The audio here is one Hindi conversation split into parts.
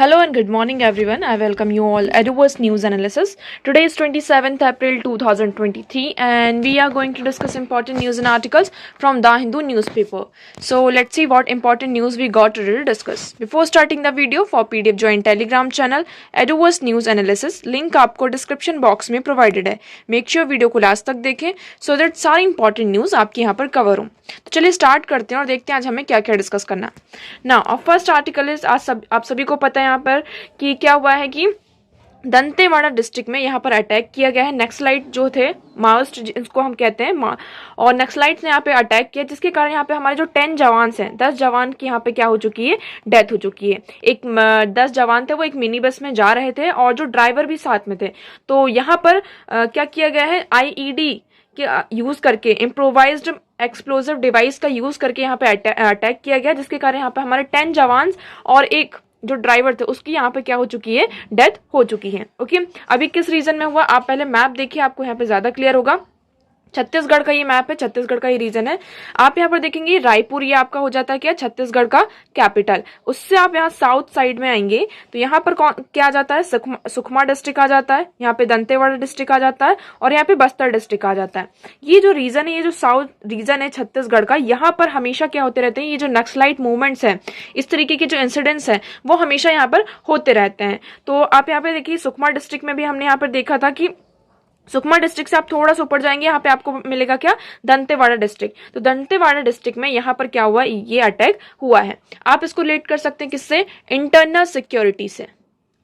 Hello and good morning everyone. I welcome you all Eduverse News Analysis. Today is 27th April 2023 and we are going to discuss important news and articles from The Hindu newspaper. So let's see what important news we got to discuss. Before starting the video, for PDF join Telegram channel Eduverse News Analysis. Link आपको डिस्क्रिप्शन बॉक्स में प्रोवाइडेड है. मेक श्योर वीडियो को लास्ट तक देखें सो दैट सारी इंपॉर्टेंट न्यूज़ आपके यहाँ पर कवर हो. तो चलिए स्टार्ट करते हैं और देखते हैं आज हमें क्या क्या डिस्कस करना है. नाउ फर्स्ट आर्टिकल इज आप सभी को पता है यहाँ पर कि क्या हुआ है कि दंतेवाड़ा डिस्ट्रिक्ट में यहाँ पर अटैक किया गया है. नक्सलाइट जो थे, माओइस्ट जिसको हम कहते हैं, और नक्सलाइट्स ने यहाँ पे अटैक किया जिसके कारण यहाँ पे हमारे जो 10 जवान हैं, 10 जवान की यहाँ पे क्या हो चुकी है, डेथ हो चुकी है. 10 जवान थे, वो एक मिनी बस में जा रहे थे और जो ड्राइवर भी साथ में थे. तो यहाँ पर क्या किया गया है, IED के यूज करके, इम्प्रोवाइज्ड एक्सप्लोजिव डिवाइस का यूज करके यहाँ पे अटैक किया गया जिसके कारण यहाँ पे हमारे 10 जवान और एक जो ड्राइवर थे उसकी यहाँ पे क्या हो चुकी है, डेथ हो चुकी है. ओके, अभी किस रीजन में हुआ, आप पहले मैप देखिए, आपको यहाँ पे ज्यादा क्लियर होगा. छत्तीसगढ़ का ये मैप है, छत्तीसगढ़ का ये रीजन है. आप यहाँ पर देखेंगे रायपुर, ये आपका हो जाता है क्या, छत्तीसगढ़ का कैपिटल. उससे आप यहाँ साउथ साइड में आएंगे तो यहाँ पर क्या आ जाता है, सुकमा डिस्ट्रिक्ट आ जाता है, यहाँ पे दंतेवाड़ा डिस्ट्रिक्ट आ जाता है और यहाँ पे बस्तर डिस्ट्रिक्ट आ जाता है. ये जो रीजन है, ये जो साउथ रीजन है छत्तीसगढ़ का, यहाँ पर हमेशा क्या होते रहते हैं, ये जो नक्सलाइट मूवमेंट्स है, इस तरीके के जो इंसिडेंट्स है वो हमेशा यहाँ पर होते रहते हैं. तो आप यहाँ पे देखिए सुकमा डिस्ट्रिक्ट में भी हमने यहाँ पर देखा था कि सुकमा डिस्ट्रिक्ट से आप थोड़ा सा ऊपर जाएंगे, यहाँ पे आपको मिलेगा क्या, दंतेवाड़ा डिस्ट्रिक्ट. तो दंतेवाड़ा डिस्ट्रिक्ट में यहाँ पर क्या हुआ, ये अटैक हुआ है. आप इसको रिलेट कर सकते हैं किससे, इंटरनल सिक्योरिटी से.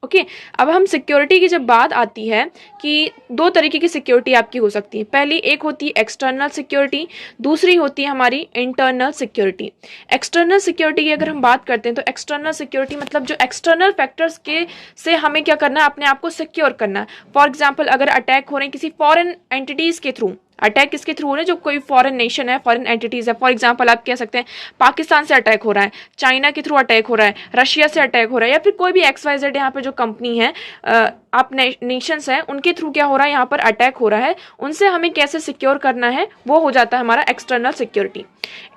ओके, अब हम सिक्योरिटी की जब बात आती है कि दो तरीके की सिक्योरिटी आपकी हो सकती है. पहली एक होती है एक्सटर्नल सिक्योरिटी, दूसरी होती है हमारी इंटरनल सिक्योरिटी. एक्सटर्नल सिक्योरिटी की अगर हम बात करते हैं तो एक्सटर्नल सिक्योरिटी मतलब जो एक्सटर्नल फैक्टर्स के से हमें क्या करना है, अपने आप को सिक्योर करना है. फॉर एग्जाम्पल अगर अटैक हो रहे हैं किसी फॉरेन एंटिटीज के थ्रू, अटैक किसके थ्रू हो रहे हैं, जो कोई फॉरेन नेशन है, फॉरेन एंटिटीज है. फॉर एग्जांपल आप कह सकते हैं पाकिस्तान से अटैक हो रहा है, चाइना के थ्रू अटैक हो रहा है, रशिया से अटैक हो रहा है, या फिर कोई भी XYZ यहाँ पे जो कंपनी है, आप नेशंस हैं, उनके थ्रू क्या हो रहा है, यहाँ पर अटैक हो रहा है. उनसे हमें कैसे सिक्योर करना है, वो हो जाता है हमारा एक्सटर्नल सिक्योरिटी.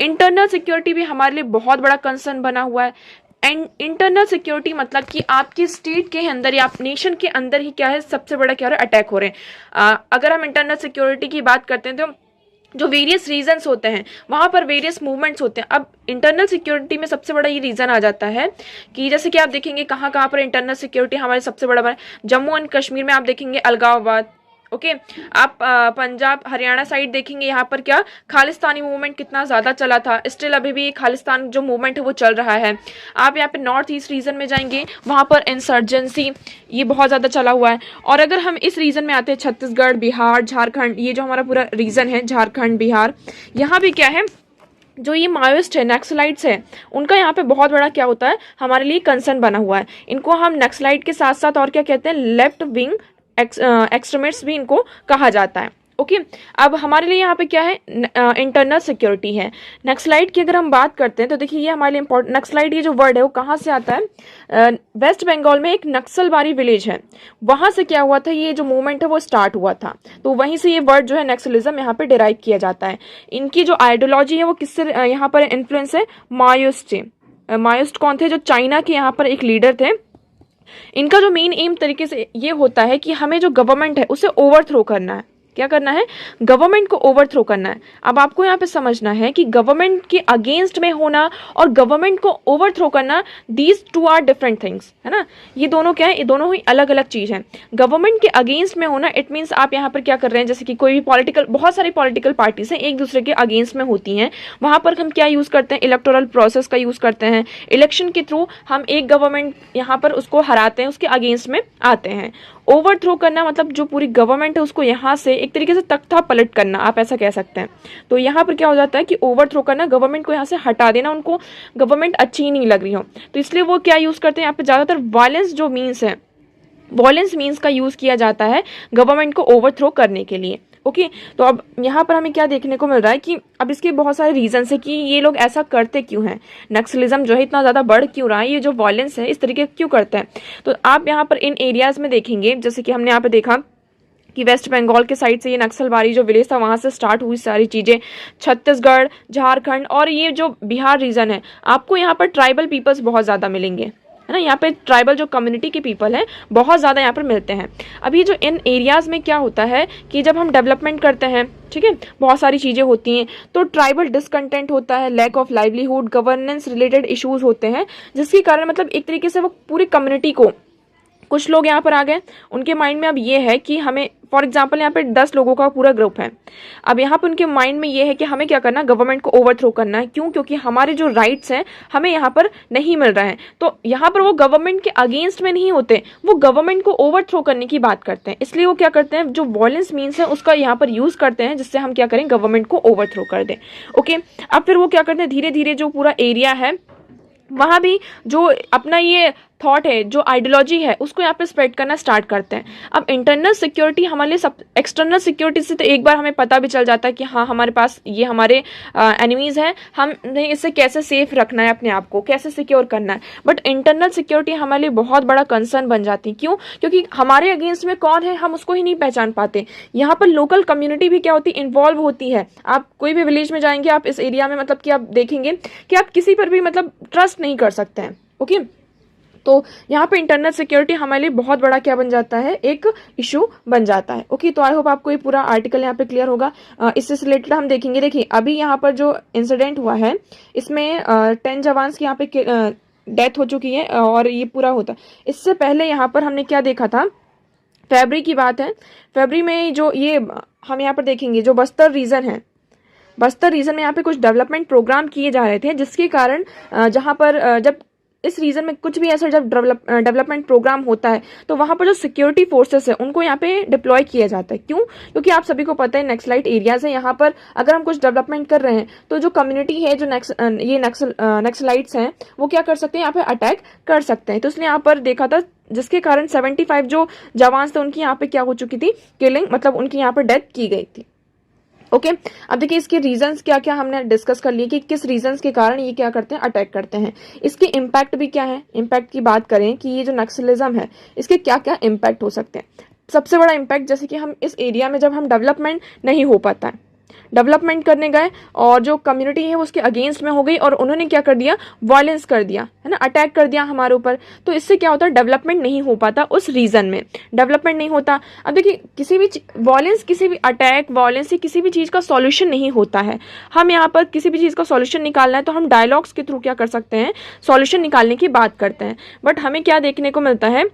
इंटरनल सिक्योरिटी भी हमारे लिए बहुत बड़ा कंसर्न बना हुआ है. एंड इंटरनल सिक्योरिटी मतलब कि आपके स्टेट के अंदर या आप नेशन के अंदर ही क्या है, सबसे बड़ा क्या हो रहा है, अटैक हो रहे हैं. अगर हम इंटरनल सिक्योरिटी की बात करते हैं तो जो वेरियस रीजन्स होते हैं वहां पर वेरियस मूवमेंट्स होते हैं. अब इंटरनल सिक्योरिटी में सबसे बड़ा ये रीजन आ जाता है कि जैसे कि आप देखेंगे कहाँ कहाँ पर इंटरनल सिक्योरिटी हमारे सबसे बड़ा, जम्मू एंड कश्मीर में आप देखेंगे अलगाववाद. ओके, आप पंजाब हरियाणा साइड देखेंगे, यहाँ पर क्या खालिस्तानी मूवमेंट कितना ज़्यादा चला था. स्टिल अभी भी खालिस्तान जो मूवमेंट है वो चल रहा है. आप यहाँ पे नॉर्थ ईस्ट रीजन में जाएंगे, वहाँ पर इंसर्जेंसी ये बहुत ज़्यादा चला हुआ है. और अगर हम इस रीजन में आते हैं, छत्तीसगढ़, बिहार, झारखंड, ये जो हमारा पूरा रीजन है, झारखंड, बिहार, यहाँ भी क्या है, जो ये माओइस्ट है, नक्सलाइट्स है, उनका यहाँ पे बहुत बड़ा क्या होता है, हमारे लिए कंसर्न बना हुआ है. इनको हम नक्सलाइट के साथ साथ और क्या कहते हैं, लेफ्ट विंग एक्सट्रीमिस्ट्स भी इनको कहा जाता है. ओके, अब हमारे लिए यहाँ पे क्या है, इंटरनल सिक्योरिटी है. नक्सलाइट की अगर हम बात करते हैं तो देखिए ये हमारे लिए इंपॉर्टेंट, नक्सलाइट ये जो वर्ड है वो कहाँ से आता है, वेस्ट बंगाल में एक नक्सलबारी विलेज है, वहां से क्या हुआ था, ये जो मूवमेंट है वो स्टार्ट हुआ था. तो वहीं से ये वर्ड जो है नक्सलिज्म यहाँ पे डिराइव किया जाता है. इनकी जो आइडियोलॉजी है वो किससे यहाँ पर इन्फ्लुएंस है, माओइस्ट से. माओइस्ट कौन थे, जो चाइना के यहाँ पर एक लीडर थे. इनका जो मेन एम तरीके से ये होता है कि हमें जो गवर्नमेंट है उसे ओवरथ्रो करना है. क्या करना है, गवर्नमेंट को ओवरथ्रो करना है. अब आपको यहाँ पे समझना है कि गवर्नमेंट के अगेंस्ट में होना और गवर्नमेंट को ओवरथ्रो करना, these two are different things, है ना. ये दोनों क्या है, ये दोनों ही अलग अलग चीज है. गवर्नमेंट के अगेंस्ट में होना इट मीन्स आप यहाँ पर क्या कर रहे हैं, जैसे कि कोई भी पॉलिटिकल, बहुत सारी पॉलिटिकल पार्टीज हैं एक दूसरे के अगेंस्ट में होती हैं, वहां पर हम क्या यूज करते हैं, इलेक्टोरल प्रोसेस का यूज करते हैं. इलेक्शन के थ्रू हम एक गवर्नमेंट यहाँ पर उसको हराते हैं, उसके अगेंस्ट में आते हैं. ओवरथ्रो करना मतलब जो पूरी गवर्नमेंट है उसको यहाँ से एक तरीके से तख्ता पलट करना, आप ऐसा कह सकते हैं. तो यहाँ पर क्या हो जाता है कि ओवरथ्रो करना, गवर्नमेंट को यहाँ से हटा देना, उनको गवर्नमेंट अच्छी ही नहीं लग रही हो, तो इसलिए वो क्या यूज करते हैं, यहाँ पे ज्यादातर वायलेंस जो मीन्स है, वायलेंस मीन्स का यूज किया जाता है गवर्नमेंट को ओवरथ्रो करने के लिए. ओके, तो अब यहाँ पर हमें क्या देखने को मिल रहा है कि अब इसके बहुत सारे रीजंस है कि ये लोग ऐसा करते क्यों हैं, नक्सलिज्म जो है इतना ज़्यादा बढ़ क्यों रहा है, ये जो वायलेंस है इस तरीके क्यों करते हैं. तो आप यहाँ पर इन एरियाज में देखेंगे, जैसे कि हमने यहाँ पे देखा कि वेस्ट बंगाल के साइड से ये नक्सलबारी जो विलेज था वहाँ से स्टार्ट हुई सारी चीज़ें. छत्तीसगढ़, झारखंड और ये जो बिहार रीजन है, आपको यहाँ पर ट्राइबल पीपल्स बहुत ज़्यादा मिलेंगे, है ना। यहाँ पे ट्राइबल जो कम्युनिटी के पीपल हैं बहुत ज़्यादा यहाँ पर मिलते हैं। अभी जो इन एरियाज़ में क्या होता है कि जब हम डेवलपमेंट करते हैं, ठीक है, बहुत सारी चीज़ें होती हैं, तो ट्राइबल डिसकंटेंट होता है, lack of livelihood, governance related issues होते हैं, जिसके कारण मतलब एक तरीके से वो पूरी कम्युनिटी को, कुछ लोग यहाँ पर आ गए, उनके माइंड में अब ये है कि हमें, फॉर एग्जांपल यहाँ पे 10 लोगों का पूरा ग्रुप है, अब यहाँ पे उनके माइंड में ये है कि हमें क्या करना, गवर्नमेंट को ओवरथ्रो करना है। क्यों? क्योंकि हमारे जो राइट्स हैं हमें यहाँ पर नहीं मिल रहे हैं। तो यहाँ पर वो गवर्नमेंट के अगेंस्ट में नहीं होते, वो गवर्नमेंट को ओवरथ्रो करने की बात करते हैं। इसलिए वो क्या करते हैं, जो वॉयलेंस मीन्स है उसका यहाँ पर यूज करते हैं, जिससे हम क्या करें, गवर्नमेंट को ओवरथ्रो कर दें। ओके, अब फिर वो क्या करते हैं, धीरे धीरे जो पूरा एरिया है वहाँ भी जो अपना ये थॉट है, जो आइडियोलॉजी है, उसको यहाँ पे स्प्रेड करना स्टार्ट करते हैं। अब इंटरनल सिक्योरिटी हमारे लिए सब, एक्सटर्नल सिक्योरिटी से तो एक बार हमें पता भी चल जाता है कि हाँ हमारे पास ये हमारे एनिमीज हैं, हमने इससे कैसे सेफ रखना है, अपने आप को कैसे सिक्योर करना है। बट इंटरनल सिक्योरिटी हमारे लिए बहुत बड़ा कंसर्न बन जाती है। क्यों? क्योंकि हमारे अगेंस्ट में कौन है हम उसको ही नहीं पहचान पाते। यहाँ पर लोकल कम्युनिटी भी क्या होती है, इन्वॉल्व होती है। आप कोई भी विलेज में जाएंगे, आप इस एरिया में मतलब कि आप देखेंगे कि आप किसी पर भी मतलब ट्रस्ट नहीं कर सकते हैं। ओके, तो यहाँ पे इंटरनल सिक्योरिटी हमारे लिए बहुत बड़ा क्या बन जाता है, एक इशू बन जाता है। ओके, तो आई होप आपको ये पूरा आर्टिकल यहाँ पे क्लियर होगा। इससे रिलेटेड हम देखेंगे, देखिए अभी यहाँ पर जो इंसिडेंट हुआ है इसमें 10 जवान्स की यहाँ पे डेथ हो चुकी है और ये पूरा होता है। इससे पहले यहाँ पर हमने क्या देखा था, फरवरी की बात है, फरवरी में जो ये हम यहाँ पर देखेंगे जो बस्तर रीजन है, बस्तर रीजन में यहाँ पे कुछ डेवलपमेंट प्रोग्राम किए जा रहे थे, जिसके कारण जहाँ पर जब इस रीजन में कुछ भी ऐसा जब डेवलपमेंट प्रोग्राम होता है तो वहाँ पर जो सिक्योरिटी फोर्सेस है उनको यहाँ पे डिप्लॉय किया जाता है। क्यों? क्योंकि आप सभी को पता है नक्सलाइट एरियाज है, यहाँ पर अगर हम कुछ डेवलपमेंट कर रहे हैं तो जो कम्युनिटी है, जो नक्सलाइट्स हैं, वो क्या कर सकते हैं, यहाँ पे अटैक कर सकते हैं। तो इसलिए यहाँ पर देखा था, जिसके कारण 75 जो जवान थे उनकी यहाँ पे क्या हो चुकी थी, किलिंग, मतलब उनकी यहाँ पर डेथ की गई थी। ओके, अब देखिए इसके रीजंस क्या क्या हमने डिस्कस कर लिए कि किस रीजंस के कारण ये क्या करते हैं, अटैक करते हैं। इसके इम्पैक्ट भी क्या है, इम्पैक्ट की बात करें कि ये जो नक्सलिज्म है इसके क्या क्या इम्पैक्ट हो सकते हैं। सबसे बड़ा इम्पैक्ट, जैसे कि हम इस एरिया में जब हम डेवलपमेंट नहीं हो पाता है, डेवलपमेंट करने गए और जो कम्युनिटी है वो उसके अगेंस्ट में हो गई और उन्होंने क्या कर दिया, वायलेंस कर दिया, है ना, अटैक कर दिया हमारे ऊपर। तो इससे क्या होता है, डेवलपमेंट नहीं हो पाता, उस रीजन में डेवलपमेंट नहीं होता। अब देखिए किसी भी वायलेंस, किसी भी अटैक, वायलेंस, किसी भी चीज़ का सॉल्यूशन नहीं होता है। हम यहाँ पर किसी भी चीज़ का सॉल्यूशन निकालना है तो हम डायलॉग्स के थ्रू क्या कर सकते हैं, सॉल्यूशन निकालने की बात करते हैं। बट हमें क्या देखने को मिलता है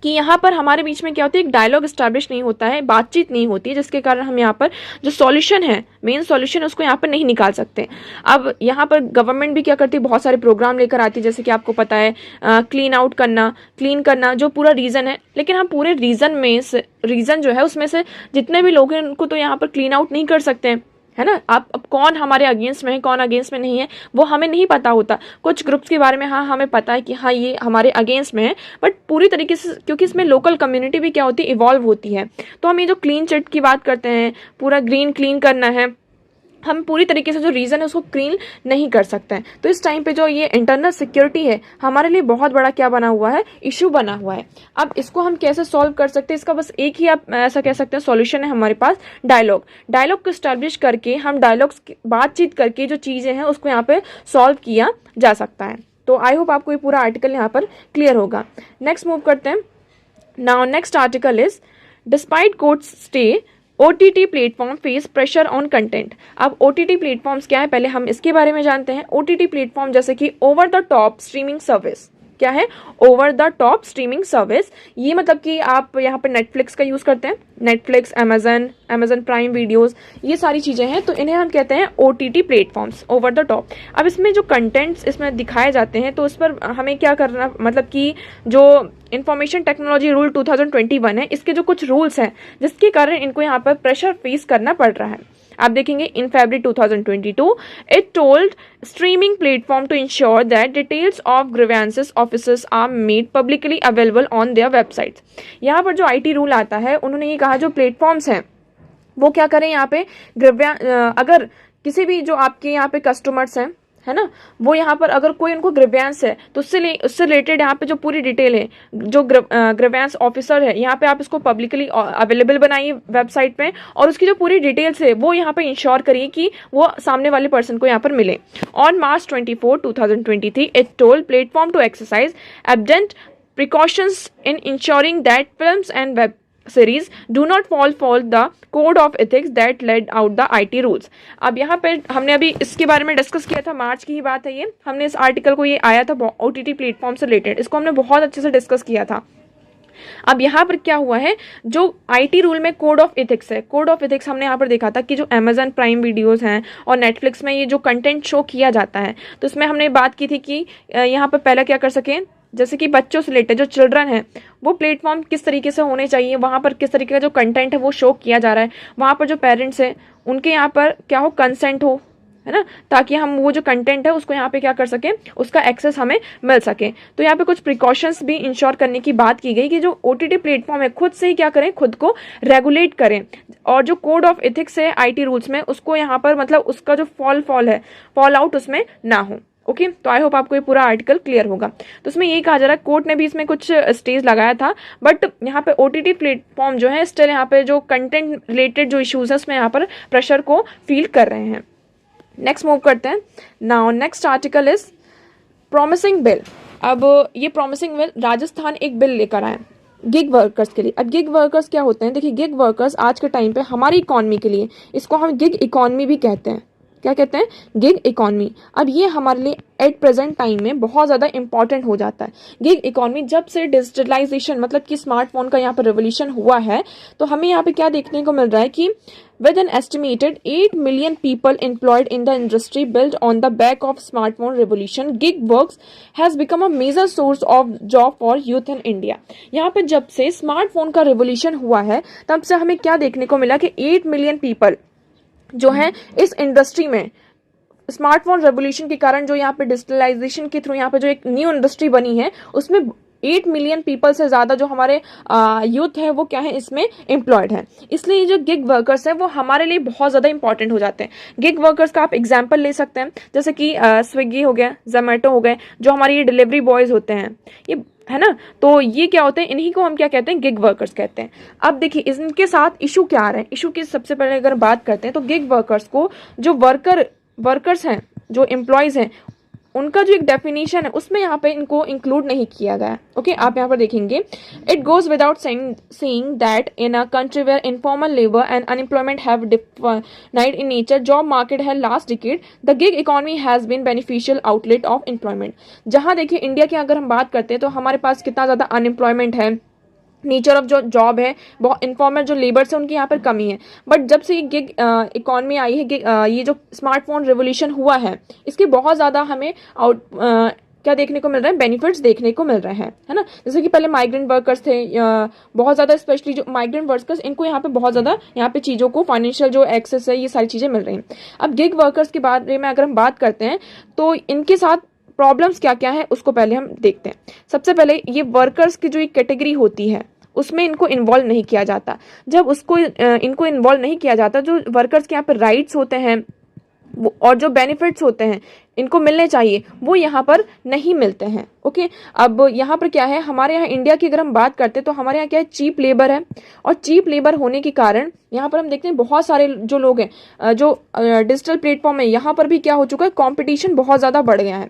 कि यहाँ पर हमारे बीच में क्या होता है, एक डायलॉग एस्टैब्लिश नहीं होता है, बातचीत नहीं होती, जिसके कारण हम यहाँ पर जो सॉल्यूशन है, मेन सॉल्यूशन, उसको यहाँ पर नहीं निकाल सकते। अब यहाँ पर गवर्नमेंट भी क्या करती है, बहुत सारे प्रोग्राम लेकर आती है, जैसे कि आपको पता है क्लीन आउट करना, क्लीन करना, जो पूरा रीजन है। लेकिन हम पूरे रीजन में से, रीजन जो है उसमें से जितने भी लोग हैं उनको तो यहाँ पर क्लीन आउट नहीं कर सकते हैं, है ना। आप अब कौन हमारे अगेंस्ट में है, कौन अगेंस्ट में नहीं है, वो हमें नहीं पता होता। कुछ ग्रुप्स के बारे में हाँ हमें पता है कि हाँ ये हमारे अगेंस्ट में है, बट पूरी तरीके से, क्योंकि इसमें लोकल कम्युनिटी भी क्या होती है, इवॉल्व होती है। तो हम ये जो क्लीन चिट की बात करते हैं, पूरा ग्रीन क्लीन करना है, हम पूरी तरीके से जो रीजन है उसको क्लीन नहीं कर सकते हैं। तो इस टाइम पे जो ये इंटरनल सिक्योरिटी है हमारे लिए बहुत बड़ा क्या बना हुआ है, इशू बना हुआ है। अब इसको हम कैसे सॉल्व कर सकते हैं, इसका बस एक ही आप ऐसा कह सकते हैं सॉल्यूशन है हमारे पास, डायलॉग। डायलॉग को स्टैब्लिश करके हम डायलॉग्स बातचीत करके जो चीज़ें हैं उसको यहाँ पे सॉल्व किया जा सकता है। तो आई होप आपको ये पूरा आर्टिकल यहाँ पर क्लियर होगा। नेक्स्ट मूव करते हैं। Now next article is despite courts stay OTT platform face pressure on content. अब OTT प्लेटफॉर्म्स क्या है, पहले हम इसके बारे में जानते हैं। OTT प्लेटफॉर्म जैसे कि over the top streaming service, क्या है, over the top streaming service. ये मतलब कि आप यहाँ पर नेटफ्लिक्स का यूज़ करते हैं, नेटफ्लिक्स, अमेजन प्राइम वीडियोस, ये सारी चीज़ें हैं, तो इन्हें हम कहते हैं OTT platforms, over the top. अब इसमें जो कंटेंट्स इसमें दिखाए जाते हैं तो उस पर हमें क्या करना, मतलब कि जो इंफॉर्मेशन टेक्नोलॉजी रूल 2021 है, इसके जो कुछ रूल्स हैं जिसके कारण इनको यहाँ पर प्रेशर फेस करना पड़ रहा है। आप देखेंगे in February 2022 it told streaming platform to ensure that details of grievances officers are made publicly available on their websites. यहाँ पर जो IT रूल आता है, उन्होंने ये कहा जो प्लेटफॉर्म्स हैं वो क्या करें, यहाँ पे अगर किसी भी जो आपके यहाँ पे कस्टमर्स हैं, है ना, वो यहाँ पर अगर कोई उनको ग्रीवेंस है तो उससे रिलेटेड यहाँ पे जो पूरी डिटेल है, जो ग्रीवेंस ऑफिसर है यहाँ पे आप इसको पब्लिकली अवेलेबल बनाइए वेबसाइट पे, और उसकी जो पूरी डिटेल्स है वो यहाँ पे इंश्योर करिए कि वो सामने वाले पर्सन को यहाँ पर मिले। On March 24, 2023, it told platform to exercise abundant precautions in ensuring that films and web series do not fall the code of ethics that laid out the IT rules। अब यहाँ पे हमने अभी इसके बारे में डिस्कस किया था, मार्च की ही बात है ये, हमने इस आर्टिकल को, ये आया था OTT प्लेटफॉर्म से रिलेटेड, इसको हमने बहुत अच्छे से डिस्कस किया था। अब यहाँ पर क्या हुआ है, जो IT रूल में कोड ऑफ एथिक्स है, कोड ऑफ एथिक्स हमने यहाँ पर देखा था कि जो Amazon प्राइम वीडियोस हैं और नेटफ्लिक्स में ये जो कंटेंट शो किया जाता है, तो इसमें हमने बात की थी कि यहाँ पर पहले क्या कर सकें, जैसे कि बच्चों से रिलेटेड जो चिल्ड्रन है वो प्लेटफॉर्म किस तरीके से होने चाहिए, वहाँ पर किस तरीके का जो कंटेंट है वो शो किया जा रहा है, वहाँ पर जो पेरेंट्स हैं उनके यहाँ पर क्या हो, कंसेंट हो, है ना, ताकि हम वो जो कंटेंट है उसको यहाँ पे क्या कर सकें, उसका एक्सेस हमें मिल सके। तो यहाँ पे कुछ प्रिकॉशंस भी इंश्योर करने की बात की गई कि जो OTT प्लेटफॉर्म है खुद से ही क्या करें, खुद को रेगुलेट करें, और जो कोड ऑफ एथिक्स है IT रूल्स में उसको यहाँ पर मतलब उसका जो फॉल आउट उसमें ना हो। ओके, तो आई होप आपको ये पूरा आर्टिकल क्लियर होगा। तो उसमें यही कहा जा रहा है, कोर्ट ने भी इसमें कुछ स्टेज लगाया था, बट यहाँ पे OTT प्लेटफॉर्म जो है स्टिल यहाँ पे जो कंटेंट रिलेटेड जो इश्यूज है उसमें यहाँ पर प्रेशर को फील कर रहे हैं। नेक्स्ट मूव करते हैं। Now next article is promising bill. अब ये प्रॉमिसिंग बिल, राजस्थान एक बिल लेकर आए गिग वर्कर्स के लिए। अब गिग वर्कर्स क्या होते हैं, देखिए गिग वर्कर्स आज के टाइम पे हमारी इकोनॉमी के लिए, इसको हम गिग इकोनॉमी भी कहते हैं। क्या कहते हैं, गिग इकोनॉमी। अब ये हमारे लिए एट प्रेजेंट टाइम में बहुत ज़्यादा इंपॉर्टेंट हो जाता है। गिग इकोनॉमी जब से डिजिटलाइजेशन मतलब कि स्मार्टफोन का यहाँ पर रेवोल्यूशन हुआ है, तो हमें यहाँ पे क्या देखने को मिल रहा है कि with an estimated 8 million people employed in the industry built on the back of smartphone revolution, gig works has become a major source of job for youth in India। यहाँ पे जब से स्मार्टफोन का रेवोल्यूशन हुआ है तब से हमें क्या देखने को मिला कि 8 मिलियन पीपल जो हैं इस इंडस्ट्री में, स्मार्टफोन रेवोल्यूशन के कारण जो यहाँ पे डिजिटलाइजेशन के थ्रू यहाँ पे जो एक न्यू इंडस्ट्री बनी है उसमें 8 मिलियन पीपल से ज़्यादा जो हमारे यूथ है वो क्या है, इसमें एम्प्लॉयड है। इसलिए जो गिग वर्कर्स है वो हमारे लिए बहुत ज़्यादा इंपॉर्टेंट हो जाते हैं। गिग वर्कर्स का आप एग्जांपल ले सकते हैं, जैसे कि स्विगी हो गया, जोमेटो हो गए, जो हमारी ये डिलीवरी बॉयज़ होते हैं, ये है ना, तो ये क्या होते हैं, इन्हीं को हम क्या कहते हैं, गिग वर्कर्स कहते हैं। अब देखिए इनके साथ इशू क्या आ रहे हैं, इशू की सबसे पहले अगर बात करते हैं तो गिग वर्कर्स को जो वर्कर्स हैं, जो एम्प्लॉयज़ हैं, उनका जो एक डेफिनेशन है उसमें यहाँ पे इनको इंक्लूड नहीं किया गया है। ओके, आप यहाँ पर देखेंगे, it goes without saying that in a country where informal labour and unemployment have defined in nature job market है last decade, the gig economy has been beneficial outlet of employment. जहाँ देखिए इंडिया की अगर हम बात करते हैं तो हमारे पास कितना ज़्यादा अनएम्प्लॉयमेंट है, नेचर ऑफ जो जॉब है, बहुत इनफॉर्मल जो लेबर्स है उनकी यहाँ पर कमी है। बट जब से ये गिग इकॉनमी आई है, ये जो स्मार्टफोन रेवोल्यूशन हुआ है, इसके बहुत ज़्यादा हमें क्या देखने को मिल रहा है, बेनिफिट्स देखने को मिल रहे हैं, है ना। जैसे कि पहले माइग्रेंट वर्कर्स थे, बहुत ज़्यादा स्पेशली जो माइग्रेंट वर्कर्स, इनको यहाँ पे बहुत ज़्यादा यहाँ पे चीज़ों को, फाइनेंशियल जो एक्सेस है, ये सारी चीज़ें मिल रही हैं। अब गिग वर्कर्स के बारे में अगर हम बात करते हैं तो इनके साथ प्रॉब्लम्स क्या क्या है उसको पहले हम देखते हैं। सबसे पहले ये वर्कर्स की जो एक कैटेगरी होती है उसमें इनको इन्वॉल्व नहीं किया जाता। जब उसको इनको इन्वॉल्व नहीं किया जाता, जो वर्कर्स के यहाँ पर राइट्स होते हैं और जो बेनिफिट्स होते हैं इनको मिलने चाहिए वो यहाँ पर नहीं मिलते हैं। ओके, अब यहाँ पर क्या है, हमारे यहाँ इंडिया की अगर हम बात करते हैं तो हमारे यहाँ क्या है, चीप लेबर है, और चीप लेबर होने के कारण यहाँ पर हम देखते हैं बहुत सारे जो लोग हैं, जो डिजिटल प्लेटफॉर्म है, यहाँ पर भी क्या हो चुका है, कॉम्पिटिशन बहुत ज़्यादा बढ़ गया है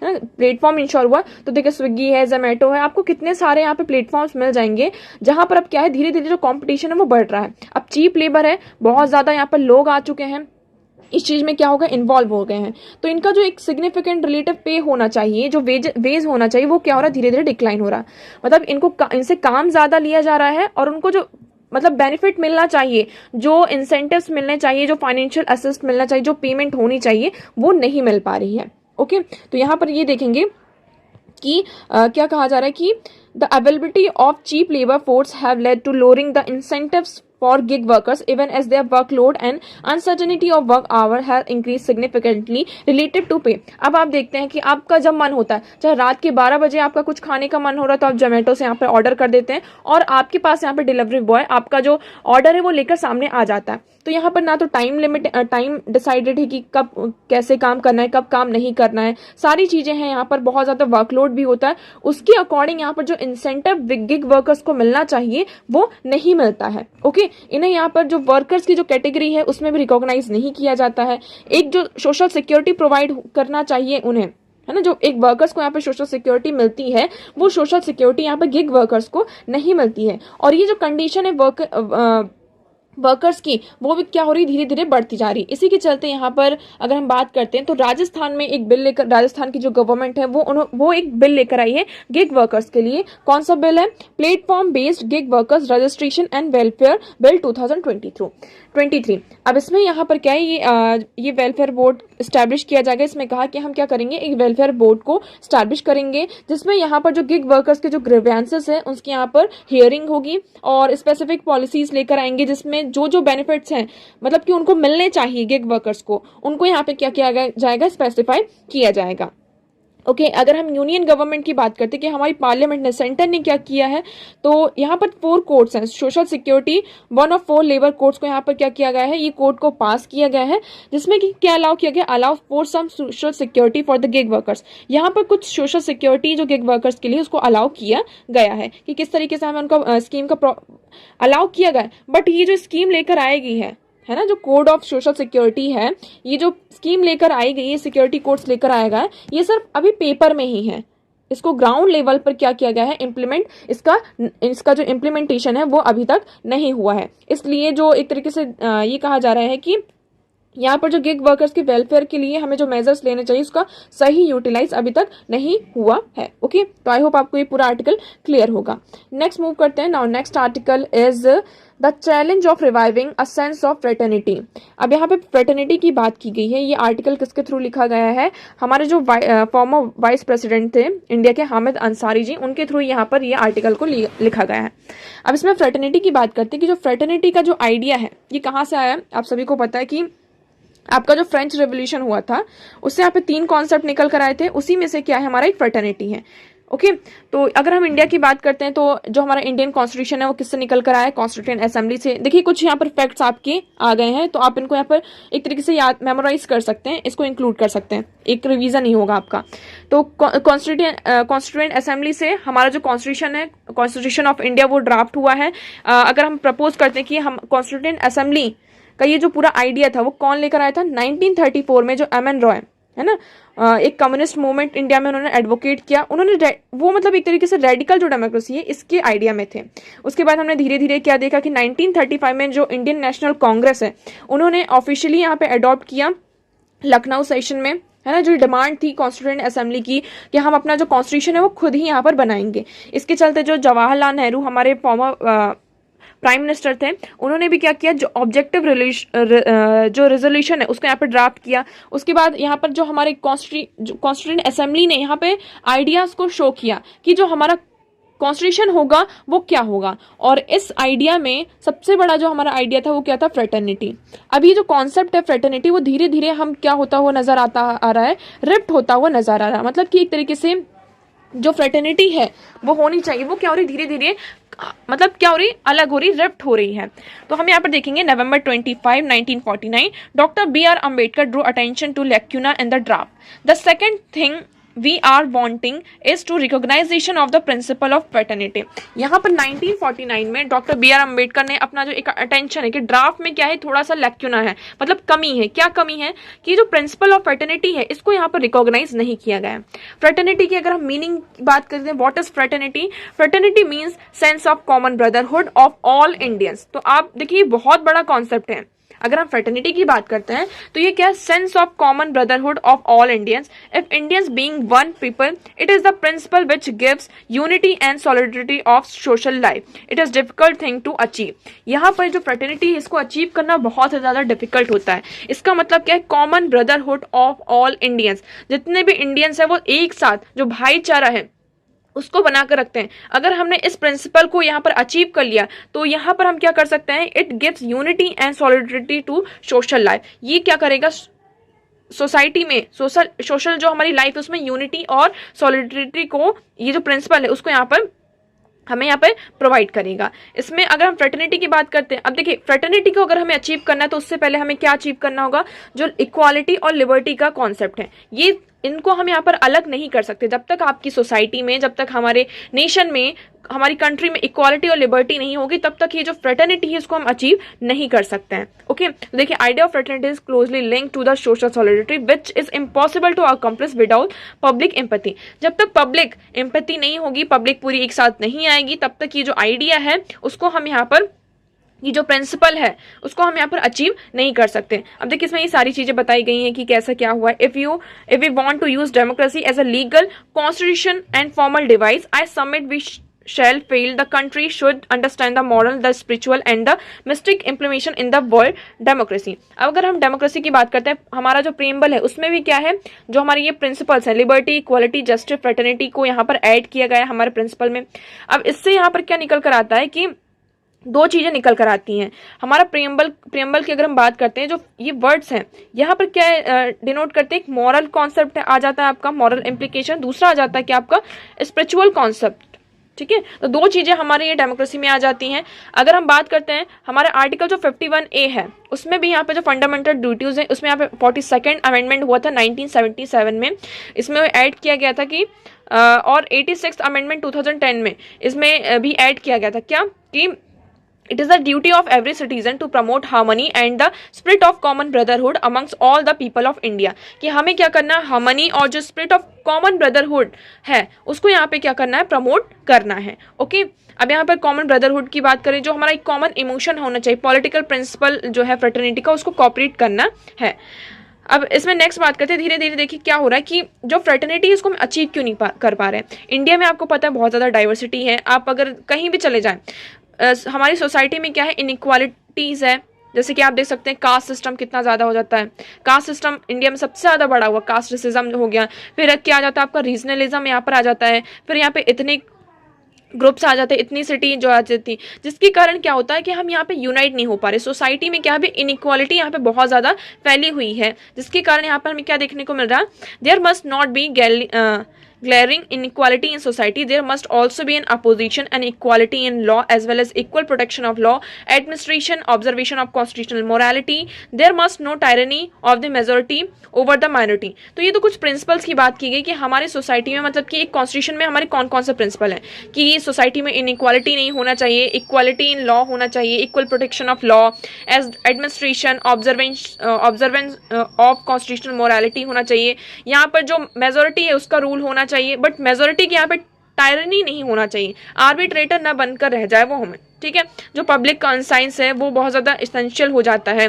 ना। प्लेटफॉर्म इंश्योर हुआ तो देखिए स्विगी है, जोमेटो है, आपको कितने सारे यहाँ पे प्लेटफॉर्म्स मिल जाएंगे जहाँ पर अब क्या है, धीरे धीरे जो कंपटीशन है वो बढ़ रहा है। अब चीप लेबर है, बहुत ज़्यादा यहाँ पर लोग आ चुके हैं, इस चीज़ में क्या होगा, इन्वॉल्व हो गए हैं, तो इनका जो एक सिग्निफिकेंट रिलेटिव पे होना चाहिए, जो वेज होना चाहिए, वो क्या हो रहा है, धीरे धीरे डिक्लाइन हो रहा है। मतलब इनसे काम ज़्यादा लिया जा रहा है और उनको जो मतलब बेनिफिट मिलना चाहिए, जो इंसेंटिव्स मिलने चाहिए, जो फाइनेंशियल असिस्ट मिलना चाहिए, जो पेमेंट होनी चाहिए, वो नहीं मिल पा रही है। ओके, तो यहाँ पर ये देखेंगे कि क्या कहा जा रहा है कि the availability of cheap labour force have led to lowering the incentives for gig workers even as their workload and uncertainty of work hour has increased significantly relative to pay। अब आप देखते हैं कि आपका जब मन होता है, चाहे रात के 12 बजे आपका कुछ खाने का मन हो रहा है तो आप जोमेटो से यहाँ पे ऑर्डर कर देते हैं और आपके पास यहाँ पे डिलीवरी बॉय आपका जो ऑर्डर है वो लेकर सामने आ जाता है। तो यहाँ पर ना तो टाइम डिसाइडेड है कि कब कैसे काम करना है, कब काम नहीं करना है, सारी चीजें हैं। यहाँ पर बहुत ज्यादा वर्कलोड भी होता है, उसके अकॉर्डिंग यहाँ पर जो इंसेंटिव गिग वर्कर्स को मिलना चाहिए वो नहीं मिलता है। ओके, इन्हें यहाँ पर जो वर्कर्स की जो कैटेगरी है उसमें भी रिकॉग्नाइज नहीं किया जाता है। एक जो सोशल सिक्योरिटी प्रोवाइड करना चाहिए उन्हें, है ना, जो एक वर्कर्स को यहाँ पे सोशल सिक्योरिटी मिलती है, वो सोशल सिक्योरिटी यहाँ पे गिग वर्कर्स को नहीं मिलती है। और ये जो कंडीशन है वर्कर्स की, वो भी क्या हो रही, धीरे धीरे बढ़ती जा रही। इसी के चलते यहाँ पर अगर हम बात करते हैं तो राजस्थान में एक बिल लेकर, राजस्थान की जो गवर्नमेंट है वो एक बिल लेकर आई है गिग वर्कर्स के लिए। कौन सा बिल है? Platform based gig workers registration and welfare bill 2023। अब इसमें यहाँ पर क्या है, ये वेलफेयर बोर्ड स्टैब्लिश किया जाएगा। इसमें कहा कि हम क्या करेंगे, एक वेलफेयर बोर्ड को स्टैब्लिश करेंगे जिसमें यहाँ पर जो गिग वर्कर्स के जो ग्रीवेंसेस है उसकी यहाँ पर हियरिंग होगी और स्पेसिफिक पॉलिसीज लेकर आएंगे जिसमें जो बेनिफिट्स हैं, मतलब कि उनको मिलने चाहिए गिग वर्कर्स को, उनको यहाँ पे क्या किया जाएगा, स्पेसिफाई किया जाएगा। ओके, अगर हम यूनियन गवर्नमेंट की बात करते हैं कि हमारी पार्लियामेंट ने, सेंटर ने क्या किया है, तो यहाँ पर 4 कोड्स हैं। Social security 1 of 4 labour codes को यहाँ पर क्या किया गया है, ये कोड को पास किया गया है जिसमें कि क्या अलाउ किया गया, allow for some social security for the gig workers. यहाँ पर कुछ सोशल सिक्योरिटी जो गिग वर्कर्स के लिए उसको अलाउ किया गया है कि किस तरीके से हमें उनका स्कीम का अलाउ किया गया। बट ये जो स्कीम लेकर आएगी है ना, जो कोड ऑफ सोशल सिक्योरिटी है, ये जो स्कीम लेकर आई गई, ये सिक्योरिटी कोड्स लेकर आएगा, ये सिर्फ अभी पेपर में ही है। इसको ग्राउंड लेवल पर क्या किया गया है, इम्प्लीमेंट, इसका जो इम्प्लीमेंटेशन है वो अभी तक नहीं हुआ है। इसलिए जो एक तरीके से ये कहा जा रहा है कि यहाँ पर जो गिग वर्कर्स के वेलफेयर के लिए हमें जो मेजर्स लेने चाहिए उसका सही यूटिलाइज अभी तक नहीं हुआ है। ओके, तो आई होप आपको ये पूरा आर्टिकल क्लियर होगा। नेक्स्ट मूव करते हैं। Now next article is the challenge of reviving a sense of fraternity. अब यहाँ पे फ्रेटर्निटी की बात की गई है। ये आर्टिकल किसके थ्रू लिखा गया है, हमारे जो फॉर्मर वाइस प्रेसिडेंट थे इंडिया के, हामिद अंसारी जी, उनके थ्रू यहाँ पर ये आर्टिकल को लिखा गया है। अब इसमें फ्रेटर्निटी की बात करते हैं कि जो फ्रेटर्निटी का जो आइडिया है ये कहाँ से आया। आप सभी को पता है कि आपका जो फ्रेंच रेवोल्यूशन हुआ था उससे यहाँ पे 3 कॉन्सेप्ट निकल कर आए थे, उसी में से क्या है, हमारा एक फ्रेटर्निटी है। ओके, तो अगर हम इंडिया की बात करते हैं तो जो हमारा इंडियन कॉन्स्टिट्यूशन है वो किससे निकल कर आया है, कॉन्स्टिट्यूएंट असेंबली से। देखिए कुछ यहाँ पर फैक्ट्स आपके आ गए हैं, तो आप इनको यहाँ पर एक तरीके से याद मेमोराइज कर सकते हैं, इसको इंक्लूड कर सकते हैं, एक रिवीजन ही होगा आपका। तो कॉन्स्टिट्यूएंट असेंबली से हमारा जो कॉन्स्टिट्यूशन है, कॉन्स्टिट्यूशन ऑफ इंडिया, वो ड्राफ्ट हुआ है। अगर हम प्रपोज करते हैं कि हम कॉन्स्टिट्यूएंट असेंबली का ये जो पूरा आइडिया था वो कौन लेकर आया था, 1934 में जो एम.एन. रॉय है ना, एक कम्युनिस्ट मूवमेंट इंडिया में उन्होंने एडवोकेट किया। उन्होंने वो मतलब एक तरीके से रेडिकल जो डेमोक्रेसी है इसके आइडिया में थे। उसके बाद हमने धीरे धीरे क्या देखा कि 1935 में जो इंडियन नेशनल कांग्रेस है उन्होंने ऑफिशियली यहाँ पे अडॉप्ट किया लखनऊ सेशन में, है ना, जो डिमांड थी कॉन्स्टिट्यूएंट असेंबली की कि हम अपना जो कॉन्स्टिट्यूशन है वो खुद ही यहाँ पर बनाएंगे। इसके चलते जो जवाहरलाल नेहरू हमारे फॉर्मर प्राइम मिनिस्टर थे, उन्होंने भी क्या किया, जो ऑब्जेक्टिव जो रेजोल्यूशन है उसको यहाँ पर ड्राफ्ट किया। उसके बाद यहाँ पर जो हमारे कॉन्स्टिट्यूएंट असेंबली ने यहाँ पे आइडियाज को शो किया कि जो हमारा कॉन्स्टिट्यूशन होगा वो क्या होगा। और इस आइडिया में सबसे बड़ा जो हमारा आइडिया था वो क्या था, फ्रेटर्निटी। अब ये जो कॉन्सेप्ट है फ्रेटर्निटी वो धीरे धीरे हम क्या होता हुआ नजर आ रहा है, रिप्ट होता हुआ नजर आ रहा है। मतलब कि एक तरीके से जो फ्रेटर्निटी है वो होनी चाहिए, वो क्या हो रही, धीरे धीरे मतलब क्या हो रही, अलग हो रही, रिप्ट हो रही है। तो हम यहाँ पर देखेंगे नवंबर 25, 1949 doctor B.R. Ambedkar drew attention to lacuna in the draft. The second thing we are wanting is to recognition of the principle of fraternity. यहाँ पर 1949 में डॉक्टर B.R. अम्बेडकर ने अपना जो एक अटेंशन है कि ड्राफ्ट में क्या है, थोड़ा सा लैक्यूना है, मतलब कमी है। क्या कमी है कि जो प्रिंसिपल ऑफ फ्रेटर्निटी है इसको यहाँ पर रिकॉग्नाइज नहीं किया गया है। फ्रेटर्निटी की अगर हम मीनिंग की बात करते हैं, what is fraternity, fraternity means sense of common brotherhood of all Indians. तो आप देखिए बहुत बड़ा कॉन्सेप्ट है। अगर हम फ्रेटर्निटी की बात करते हैं तो ये क्या, sense of common brotherhood of all Indians, if Indians being one people, it is the principle which gives unity and solidarity of social life, it is difficult thing to achieve. यहाँ पर जो फ्रेटर्निटी है इसको अचीव करना बहुत ज्यादा डिफिकल्ट होता है। इसका मतलब क्या है, common brotherhood of all Indians, जितने भी इंडियंस है वो एक साथ जो भाईचारा है उसको बनाकर रखते हैं। अगर हमने इस प्रिंसिपल को यहाँ पर अचीव कर लिया तो यहाँ पर हम क्या कर सकते हैं, it gives unity and solidarity to social life. ये क्या करेगा, सोसाइटी में सोशल जो हमारी लाइफ है उसमें यूनिटी और सॉलिडरिटी को, ये जो प्रिंसिपल है उसको यहाँ पर हमें यहाँ पे प्रोवाइड करेगा। इसमें अगर हम फ्रेटर्निटी की बात करते हैं, अब देखिए फ्रेटर्निटी को अगर हमें अचीव करना है तो उससे पहले हमें क्या अचीव करना होगा, जो इक्वालिटी और लिबर्टी का कॉन्सेप्ट है, ये इनको हम यहाँ पर अलग नहीं कर सकते। जब तक आपकी सोसाइटी में, जब तक हमारे नेशन में, हमारी कंट्री में इक्वालिटी और लिबर्टी नहीं होगी, तब तक ये जो फ्रेटर्निटी है इसको हम अचीव नहीं कर सकते हैं। ओके, तो देखिए idea of fraternity is closely linked to the social solidarity which is impossible to accomplish without public empathy. जब तक पब्लिक एम्पैथी नहीं होगी, पब्लिक पूरी एक साथ नहीं आएगी, तब तक ये जो आइडिया है उसको हम यहाँ पर, ये जो प्रिंसिपल है उसको हम यहाँ पर अचीव नहीं कर सकते। अब देखिए इसमें ये सारी चीजें बताई गई हैं कि कैसा क्या हुआ है। If we want to use democracy as a legal constitution and formal device, I submit we shall fail, the country should understand the moral, the spiritual and the mystic implementation in the world democracy। अब अगर हम डेमोक्रेसी की बात करते हैं, हमारा जो प्रीएम्बल है उसमें भी क्या है, जो हमारे ये प्रिंसिपल्स हैं, लिबर्टी, इक्वालिटी, जस्टिस, फ्रेटर्निटी को यहाँ पर ऐड किया गया है हमारे प्रिंसिपल में। अब इससे यहाँ पर क्या निकल कर आता है कि दो चीजें निकल कर आती हैं। हमारा प्रीएम्बल की अगर हम बात करते हैं, जो ये वर्ड्स हैं यहाँ पर क्या डिनोट करते हैं, एक मॉरल कॉन्सेप्ट आ जाता है आपका, मॉरल इम्प्लीकेशन। दूसरा आ जाता है कि आपका स्पिरिचुअल कॉन्सेप्ट। ठीक है, तो दो चीजें हमारे ये डेमोक्रेसी में आ जाती हैं। अगर हम बात करते हैं हमारे आर्टिकल जो 51A है, उसमें भी यहाँ पे जो फंडामेंटल ड्यूटीज हैं, उसमें यहाँ पे 42nd अमेंडमेंट हुआ था 1977 में, इसमें ऐड किया गया था कि और 86th अमेंडमेंट 2010 में इसमें भी ऐड किया गया था क्या, कि it is the duty of every citizen to promote harmony and the spirit of common brotherhood amongst all the people of India। कि हमें क्या करना है, हार्मनी और जो स्पिरिट ऑफ कॉमन ब्रदरहुड है उसको यहाँ पे क्या करना है, प्रमोट करना है। ओके, अब यहाँ पर कॉमन ब्रदरहुड की बात करें, जो हमारा एक कॉमन इमोशन होना चाहिए, पॉलिटिकल प्रिंसिपल जो है फ्रेटर्निटी का, उसको कॉपरेट करना है। अब इसमें नेक्स्ट बात करते हैं, धीरे धीरे देखिए क्या हो रहा है कि जो फ्रेटर्निटी है उसको हम अचीव क्यों नहीं कर पा रहे हैं। इंडिया में आपको पता है बहुत ज़्यादा डाइवर्सिटी है, आप अगर कहीं भी चले जाएं, हमारी सोसाइटी में क्या है, इनइक्वालिटीज़ है। जैसे कि आप देख सकते हैं कास्ट सिस्टम कितना ज़्यादा हो जाता है, कास्ट सिस्टम इंडिया में सबसे ज़्यादा बड़ा हुआ, कास्ट रेसिज्म हो गया। फिर क्या आ जाता है आपका, रीजनलिज्म यहाँ पर आ जाता है। फिर यहाँ पे इतने ग्रुप्स आ जाते हैं, इतनी सिटी जो आ जाती, जिसके कारण क्या होता है कि हम यहाँ पे यूनाइट नहीं हो पा रहे। सोसाइटी में क्या है, इनइक्वालिटी यहाँ पे बहुत ज़्यादा फैली हुई है, जिसके कारण यहाँ पर हमें क्या देखने को मिल रहा है, there must not be glaring inequality in society, there must also be an opposition and equality in law as well as equal protection of law, administration, observation of constitutional morality, there must no tyranny of the majority over the minority। तो ये तो कुछ प्रिंसिपल्स की बात की गई कि हमारी सोसाइटी में, मतलब कि एक कॉन्स्टिट्यूशन में हमारे कौन कौन से प्रिंसिपल हैं, कि सोसाइटी में इनइक्वालिटी नहीं होना चाहिए, इक्वालिटी इन लॉ होना चाहिए, equal protection of law, as administration, observance of constitutional morality होना चाहिए। यहाँ पर जो मेजोरिटी है उसका रूल होना चाहिए, बट मेजोरिटी के यहाँ पे टायरनी नहीं होना चाहिए, आर्बिट्रेटर ना बनकर रह जाए वो हमें। ठीक है, जो पब्लिक कंसाइंस है वो बहुत ज़्यादा एसेंशियल हो जाता है।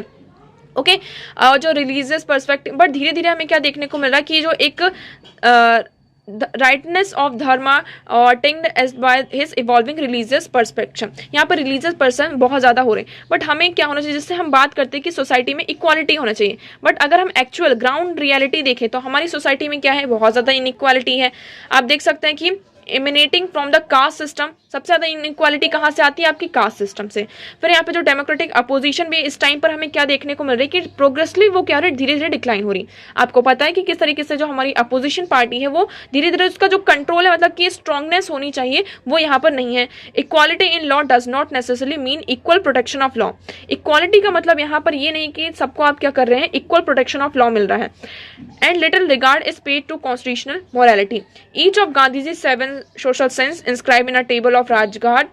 ओके, जो रिलीजियस पर्सपेक्टिव, बट धीरे धीरे हमें क्या देखने को मिल रहा है कि जो एक राइटनेस ऑफ धर्मा और tinged as by his evolving religious perspective, यहाँ पर रिलीजियस पर्सन बहुत ज़्यादा हो रहे हैं। बट हमें क्या होना चाहिए, जिससे हम बात करते हैं कि सोसाइटी में इक्वालिटी होना चाहिए, बट अगर हम एक्चुअल ग्राउंड रियलिटी देखें तो हमारी सोसाइटी में क्या है, बहुत ज़्यादा इनइक्वालिटी है। आप देख सकते हैं कि emanating from the caste system, सबसे ज़्यादा इनइक्वालिटी कहाँ से आती है, आपकी कास्ट सिस्टम से। फिर यहाँ पे जो डेमोक्रेटिक अपोजिशन भी इस टाइम पर हमें क्या देखने को मिल रही है कि प्रोग्रेसली वो क्या हो रही है, धीरे धीरे डिक्लाइन हो रही। आपको पता है कि किस तरीके से जो हमारी अपोजिशन पार्टी है वो धीरे धीरे उसका जो कंट्रोल है, मतलब कि स्ट्रांगनेस होनी चाहिए, वो यहाँ पर नहीं है। Equality in law does not necessarily mean equal protection of law. Equality का मतलब यहाँ पर ये नहीं कि सबको आप क्या कर रहे हैं, इक्वल प्रोटेक्शन ऑफ लॉ मिल रहा है। And little regard is paid to constitutional morality. Each of Gandhiji 7 social sense inscribed in a table of Rajghat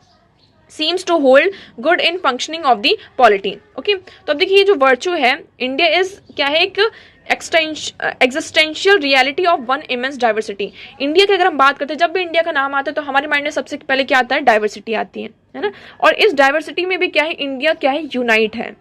seems to hold good in functioning of the polity। Okay, तो अब देखिए ये जो वर्चू है, इंडिया इज क्या है, एक existential reality of one immense diversity. India की अगर हम बात करते हैं, जब भी इंडिया का नाम आता है तो हमारे माइंड में सबसे पहले क्या आता है, डाइवर्सिटी आती है ना। और इस डाइवर्सिटी में भी क्या है, इंडिया क्या है, यूनाइट है।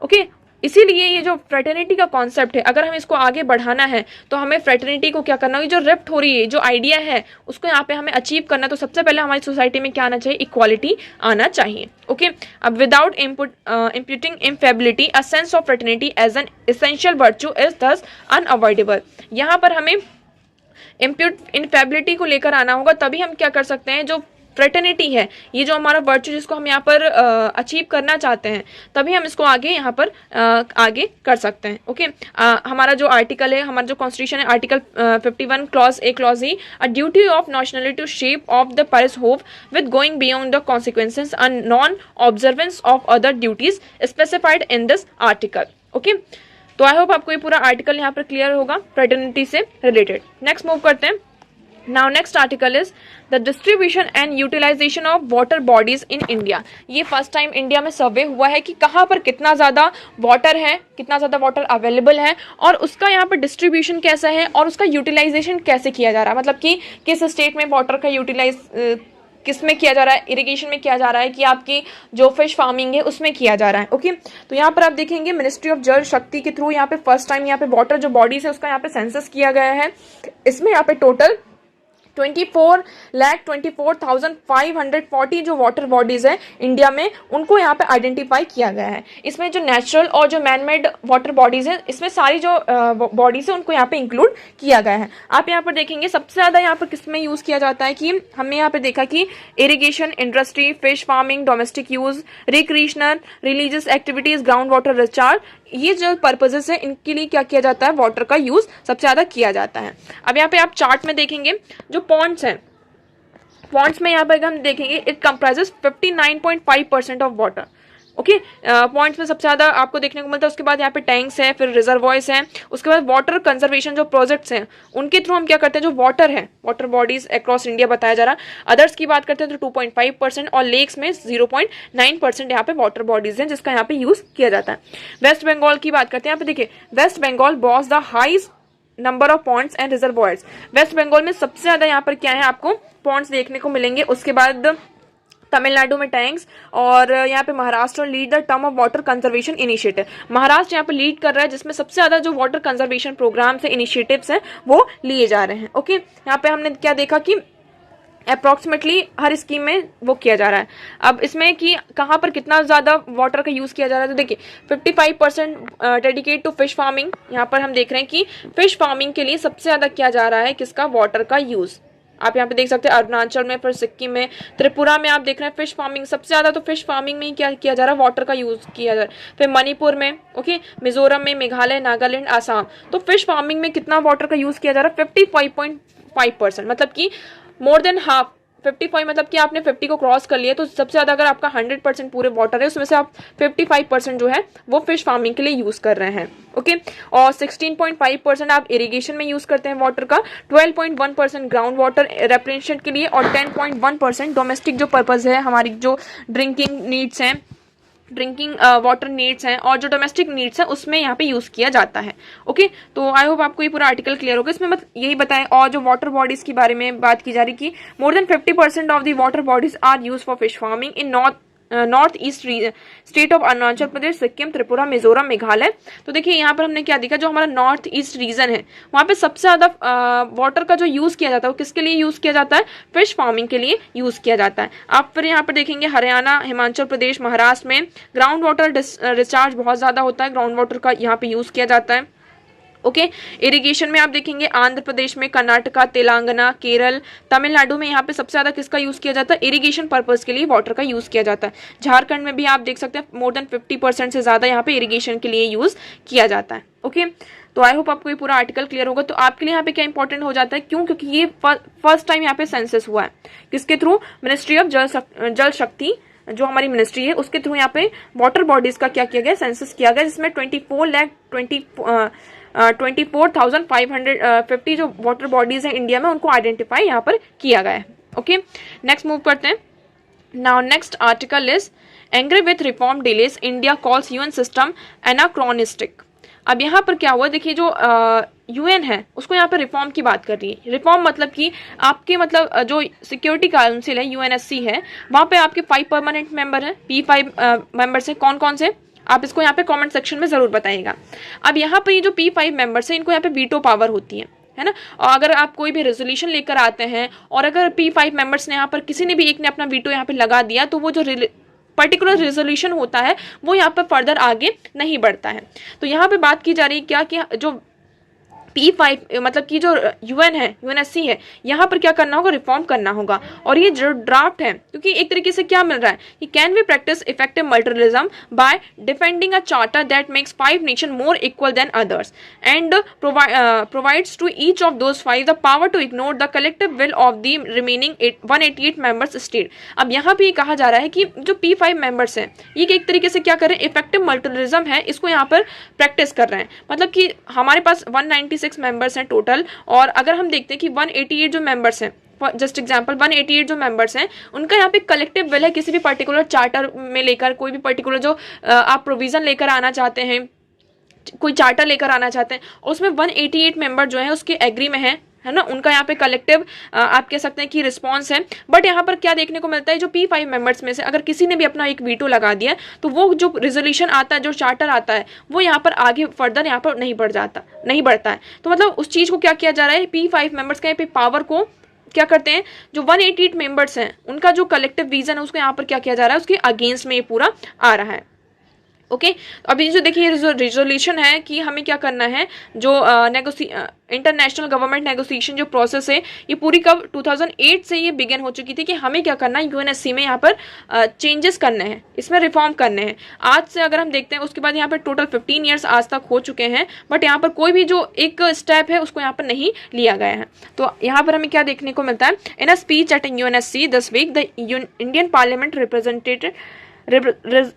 ओके, इसीलिए ये जो फ्रेटर्निटी का कॉन्सेप्ट है, अगर हमें इसको आगे बढ़ाना है तो हमें फ्रेटर्निटी को क्या करना होगा, जो रिफ्ट हो रही है, जो आइडिया है उसको यहाँ पे हमें अचीव करना, तो सबसे पहले हमारी सोसाइटी में क्या आना चाहिए, इक्वालिटी आना चाहिए। ओके, अब without imputing infallibility a sense of fraternity as an essential virtue is thus unavoidable. यहाँ पर हमें इम्प्यूट इनफेबिलिटी को लेकर आना होगा, तभी हम क्या कर सकते हैं, जो फ्रेटर्निटी है, ये जो हमारा वर्च्यू जिसको हम यहाँ पर अचीव करना चाहते हैं, तभी हम इसको आगे यहाँ पर आगे कर सकते हैं। ओके, हमारा जो आर्टिकल है, हमारा जो कॉन्स्टिट्यूशन है, article 51 clause A clause E, a duty of nationality to shape of the Paris hope with going beyond the consequences and non observance of other duties specified in this article. Okay, तो आई होप आपको ये पूरा आर्टिकल यहाँ पर क्लियर होगा फ्रेटर्निटी से रिलेटेड। नेक्स्ट मूव करते हैं। Now next article is the distribution and utilization of water bodies in India। ये फर्स्ट टाइम इंडिया में सर्वे हुआ है कि कहाँ पर कितना ज़्यादा वाटर है, कितना ज़्यादा वाटर अवेलेबल है, और उसका यहाँ पर डिस्ट्रीब्यूशन कैसा है और उसका यूटिलाइजेशन कैसे किया जा रहा है, मतलब कि किस स्टेट में वाटर का यूटिलाइज किस में किया जा रहा है, इरिगेशन में किया जा रहा है कि आपकी जो फिश फार्मिंग है उसमें किया जा रहा है। ओके, तो यहाँ पर आप देखेंगे मिनिस्ट्री ऑफ जल शक्ति के थ्रू यहाँ पे फर्स्ट टाइम यहाँ पे वाटर जो बॉडीज है उसका यहाँ पे सेंसस किया गया है। इसमें यहाँ पे टोटल 24,24,540 जो वाटर बॉडीज है इंडिया में, उनको यहाँ पे आइडेंटिफाई किया गया है। इसमें जो नेचुरल और जो मैनमेड वाटर बॉडीज है, इसमें सारी जो बॉडीज है उनको यहाँ पे इंक्लूड किया गया है। आप यहाँ पर देखेंगे सबसे ज़्यादा यहाँ पर किस में यूज़ किया जाता है कि हमने यहाँ पे देखा कि irrigation, industry, fish farming, domestic use, recreational, religious activities, ground water recharge, ये जो पर्पजेस है इनके लिए क्या किया जाता है, वाटर का यूज सबसे ज्यादा किया जाता है। अब यहाँ पे आप चार्ट में देखेंगे जो पॉन्ड्स हैं, पॉन्ड्स में यहाँ पर हम देखेंगे it comprises 59.5% of water. Okay, points में सबसे ज्यादा आपको देखने को मिलता है। उसके बाद यहाँ पे टैंक्स हैं, फिर रिजर्वॉयर्स हैं, उसके बाद वाटर कंजर्वेशन जो प्रोजेक्ट्स हैं उनके थ्रू हम क्या करते हैं, जो वाटर है, वाटर बॉडीज अक्रॉस इंडिया बताया जा रहा है। अदर्स की बात करते हैं तो 2.5% और लेक्स में 0.9% यहाँ पे वाटर बॉडीज हैं जिसका यहाँ पे यूज किया जाता है। वेस्ट बंगाल की बात करते हैं, यहाँ पे देखिए West Bengal boasts the highest number of ponds and reservoirs. West Bengal में सबसे ज्यादा यहाँ पर क्या है, आपको पॉन्ड्स देखने को मिलेंगे। उसके बाद तमिलनाडु में टैंक्स, और यहाँ पे Maharashtra lead the term of water conservation initiative. Maharashtra यहाँ पे लीड कर रहा है जिसमें सबसे ज्यादा जो वाटर कंजर्वेशन प्रोग्राम से इनिशिएटिव्स हैं वो लिए जा रहे हैं। ओके, यहाँ पे हमने क्या देखा कि अप्रॉक्सीमेटली हर स्कीम में वो किया जा रहा है। अब इसमें कि कहाँ पर कितना ज़्यादा वाटर का यूज़ किया जा रहा है, तो देखिए 55% डेडिकेट टू फिश फार्मिंग। यहाँ पर हम देख रहे हैं कि फिश फार्मिंग के लिए सबसे ज़्यादा किया जा रहा है किसका, वाटर का यूज़। आप यहाँ पे देख सकते हैं अरुणाचल में, फिर सिक्किम में, त्रिपुरा में आप देख रहे हैं फिश फार्मिंग सबसे ज्यादा, तो फिश फार्मिंग में ही क्या किया जा रहा है, वाटर का यूज किया जा रहा है। फिर मणिपुर में, ओके, मिजोरम में, मेघालय, नागालैंड, आसाम, तो फिश फार्मिंग में कितना वाटर का यूज किया जा रहा है, 55.5%, मतलब कि मोर देन हाफ। 55 मतलब कि आपने 50 को क्रॉस कर लिया, तो सबसे ज्यादा अगर आपका 100% पूरे वाटर है उसमें से आप 55% जो है वो फिश फार्मिंग के लिए यूज कर रहे हैं। ओके, और 16.5% आप इरिगेशन में यूज करते हैं वाटर का, 12.1% ग्राउंड वाटर रिप्लेनिशमेंट के लिए, और 10.1% डोमेस्टिक जो पर्पज है, हमारी जो ड्रिंकिंग नीड्स हैं, ड्रिंकिंग वाटर नीड्स हैं और जो डोमेस्टिक नीड्स हैं उसमें यहाँ पे यूज किया जाता है। ओके, तो आई होप आपको ये पूरा आर्टिकल क्लियर होगा। इसमें यही बताएं, और जो वाटर बॉडीज के बारे में बात की जा रही कि more than 50% of the water bodies are use for fish farming in North East state of Arunachal Pradesh, Sikkim, Tripura, Mizoram, Meghalaya. तो देखिए यहाँ पर हमने क्या देखा, जो हमारा नॉर्थ ईस्ट रीजन है वहाँ पे सबसे ज्यादा वाटर का जो यूज किया जाता है वो किसके लिए यूज किया जाता है, फिश फार्मिंग के लिए यूज किया जाता है। आप फिर यहाँ पर देखेंगे हरियाणा, हिमाचल प्रदेश, महाराष्ट्र में ग्राउंड वाटर रिचार्ज बहुत ज्यादा होता है, ग्राउंड वाटर का यहाँ पे यूज किया जाता है। ओके, इरिगेशन में आप देखेंगे आंध्र प्रदेश में, कर्नाटका, तेलंगाना, केरल, तमिलनाडु में यहाँ पे सबसे ज्यादा किसका यूज किया जाता है, इरिगेशन पर्पस के लिए वाटर का यूज किया जाता है। झारखंड में भी आप देख सकते हैं मोर देन 50% से ज्यादा यहाँ पे इरिगेशन के लिए यूज किया जाता है। ओके, तो आई होप आपको ये पूरा आर्टिकल क्लियर होगा। तो आपके लिए यहाँ पे क्या इंपॉर्टेंट हो जाता है, क्यों, क्योंकि ये फर्स्ट टाइम यहाँ पे सेंसस हुआ है, किसके थ्रू, मिनिस्ट्री ऑफ जल शक्ति जो हमारी मिनिस्ट्री है उसके थ्रू यहाँ पे वाटर बॉडीज का क्या किया गया, सेंसस किया गया, जिसमें 24,550 जो वाटर बॉडीज है इंडिया में उनको आइडेंटिफाई यहाँ पर किया गया है। ओके, नेक्स्ट मूव करते हैं। Now next article is angry with reform delays, India calls UN system anachronistic. अब यहाँ पर क्या हुआ, देखिए जो यूएन है उसको यहाँ पर रिफॉर्म की बात कर रही है। रिफॉर्म मतलब कि आपके मतलब जो सिक्योरिटी काउंसिल है, यूएनएससी है, वहाँ पे आपके 5 परमानेंट मेंबर हैं, P5 मेंबर्स हैं। कौन कौन से, आप इसको यहाँ पे कमेंट सेक्शन में जरूर बताइएगा। अब यहाँ पे ये जो P5 मेंबर्स हैं इनको यहाँ पे वीटो पावर होती है ना, और अगर आप कोई भी रेजोल्यूशन लेकर आते हैं और अगर P5 मेंबर्स ने यहाँ पर किसी ने भी एक ने अपना वीटो यहाँ पे लगा दिया, तो वो जो पर्टिकुलर रेजोल्यूशन होता है वो यहाँ पर फर्दर आगे नहीं बढ़ता है। तो यहाँ पे बात की जा रही है क्या कि जो P5 मतलब कि जो UN है, UNSC है, यहाँ पर क्या करना होगा, रिफॉर्म करना होगा। और ये जो ड्राफ्ट है, क्योंकि एक तरीके से क्या मिल रहा है कि can we practise effective multilateralism by defending a charter that makes 5 nation more equal than others and provides to each of those 5 the power to ignore the collective will of the remaining 188 members state. अब यहाँ पे कहा जा रहा है कि जो P5 मेंबर्स हैं, ये एक तरीके से क्या कर रहे हैं, इफेक्टिव मल्टीलिज्म है, इसको यहाँ पर प्रैक्टिस कर रहे हैं। मतलब कि हमारे पास 196 मेंबर्स हैं टोटल, और अगर हम देखते हैं कि 188 जो मेंबर्स हैं, जस्ट एग्जांपल 188 जो मेंबर्स हैं, उनका यहाँ पे कलेक्टिव विल है किसी भी पर्टिकुलर चार्टर में लेकर, कोई भी पर्टिकुलर जो आप प्रोविजन लेकर आना चाहते हैं, कोई चार्टर लेकर आना चाहते हैं, उसमें 188 मेंबर जो है उसके एग्री में है ना, उनका यहाँ पे कलेक्टिव आप कह सकते हैं कि रिस्पॉन्स है। बट यहाँ पर क्या देखने को मिलता है, जो P5 मेंबर्स में से अगर किसी ने भी अपना एक वीटो लगा दिया, तो वो जो रेजोल्यूशन आता है, जो चार्टर आता है, वो यहाँ पर आगे फर्दर यहाँ पर नहीं बढ़ता है। तो मतलब उस चीज़ को क्या किया जा रहा है, P5 मेंबर्स का यहाँ पे पावर को क्या करते हैं, जो 188 मेंबर्स हैं उनका जो कलेक्टिव विजन है उसको यहाँ पर क्या किया जा रहा है, उसके अगेंस्ट में ये पूरा आ रहा है। ओके, तो अभी जो देखिए रिजोल्यूशन है कि हमें क्या करना है, जो इंटरनेशनल गवर्नमेंट नेगोशिएशन जो प्रोसेस है, ये पूरी कब 2008 से ये बिगिन हो चुकी थी कि हमें क्या करना है, UNSC में यहाँ पर चेंजेस करने हैं, इसमें रिफॉर्म करने हैं। आज से अगर हम देखते हैं, उसके बाद यहाँ पर टोटल 15 ईयर्स आज तक हो चुके हैं, बट यहाँ पर कोई भी जो एक स्टेप है उसको यहाँ पर नहीं लिया गया है। तो यहाँ पर हमें क्या देखने को मिलता है, in a speech at UNSC this week the Indian parliament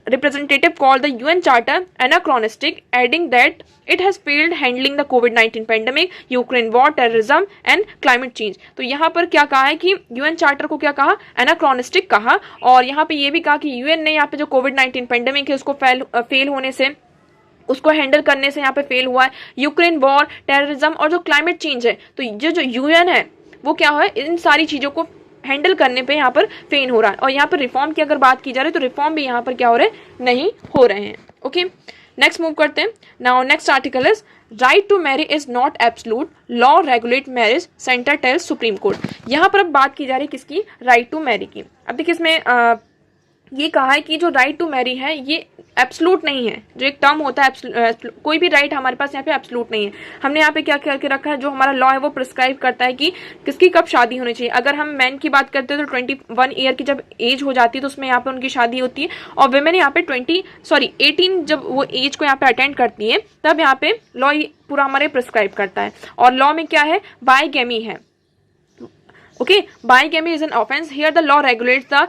representative called the UN Charter anachronistic, adding that it has failed handling the COVID-19 pandemic, Ukraine war, terrorism and climate change। तो यहाँ पर क्या कहा है कि UN Charter को क्या कहा, anachronistic कहा, और यहाँ पे ये भी कहा कि UN ने यहाँ पे जो COVID-19 पेंडेमिक है उसको फेल होने से, उसको हैंडल करने से यहाँ पे फेल हुआ है, यूक्रेन वॉर, टेररिज्म और जो क्लाइमेट चेंज है, तो ये जो UN है वो क्या है, इन सारी चीज़ों को हैंडल करने पे यहाँ पर फेल हो रहा है। और यहाँ पर रिफॉर्म की अगर बात की जा रही है, तो रिफॉर्म भी यहाँ पर क्या हो रहे हैं, नहीं हो रहे हैं। ओके, नेक्स्ट मूव करते हैं। Now next article is right to marry is not absolute, law regulate marriage, centre tells supreme court. यहाँ पर अब बात की जा रही है किसकी, राइट टू मैरी की। अब देखिए इसमें ये कहा है कि जो राइट टू मैरी है ये एब्सोल्यूट नहीं है। जो एक टर्म होता है कोई भी राइट हमारे पास यहाँ पे एब्सोल्यूट नहीं है। हमने यहाँ पे क्या करके रखा है, जो हमारा लॉ है वो प्रिस्क्राइब करता है कि किसकी कब शादी होनी चाहिए। अगर हम मैन की बात करते हैं तो 21 ईयर की जब एज हो जाती है तो उसमें यहाँ पे उनकी शादी होती है, और वेमेन यहाँ पे 18 जब वो एज को यहाँ पे अटेंड करती है तब यहाँ पे लॉ पूरा हमारे प्रिस्क्राइब करता है। और लॉ में क्या है, बाइगेमी है। Okay, bigamy is an offence. Here the law regulates the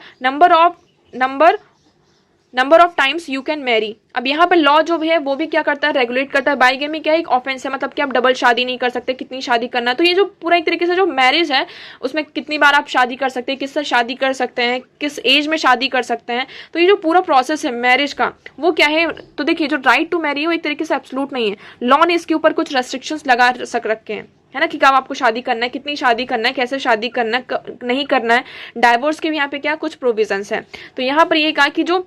number of times you can marry. अब यहाँ पर लॉ जो भी है वो भी क्या करता है, रेगुलेट करता है। बाइगेमी क्या है, एक ऑफेंस है, मतलब कि आप डबल शादी नहीं कर सकते, कितनी शादी करना। तो ये जो पूरा एक तरीके से जो मैरिज है उसमें कितनी बार आप शादी कर सकते हैं, किससे शादी कर सकते हैं, किस एज में शादी कर सकते हैं। तो ये जो पूरा प्रोसेस है मैरिज का वो क्या है, तो देखिए जो राइट टू मैरी है वो एक तरीके से एब्सोल्यूट नहीं है। लॉ ने इसके ऊपर कुछ रेस्ट्रिक्शंस लगा रखे हैं, है ना, कि कब आपको शादी करना है, कितनी शादी करना है, कैसे शादी करना है, नहीं करना है। डाइवोर्स के भी यहाँ पे क्या कुछ प्रोविजंस है। तो यहाँ पर ये कहा कि जो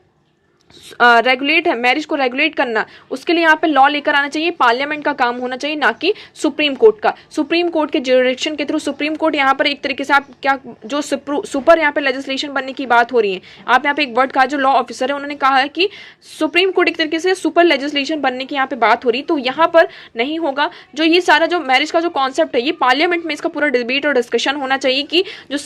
रेगुलेट है, मैरिज को रेगुलेट करना, उसके लिए यहाँ पे लॉ लेकर आना चाहिए, पार्लियामेंट का काम होना चाहिए, ना कि सुप्रीम कोर्ट का। सुप्रीम कोर्ट के ज्यूरिडिक्शन के थ्रू सुप्रीम कोर्ट यहाँ पर एक तरीके से आप क्या जो सुपर यहाँ पे लेजिस्लेशन बनने की बात हो रही है। आप यहाँ पे एक वर्ड कहा, जो लॉ ऑफिसर है उन्होंने कहा है कि सुप्रीम कोर्ट एक तरीके से सुपर लेजिस्लेशन बनने की यहाँ पे बात हो रही, तो यहाँ पर नहीं होगा। जो ये सारा जो मैरिज का जो कॉन्सेप्ट है, ये पार्लियामेंट में इसका पूरा डिबेट और डिस्कशन होना चाहिए कि जो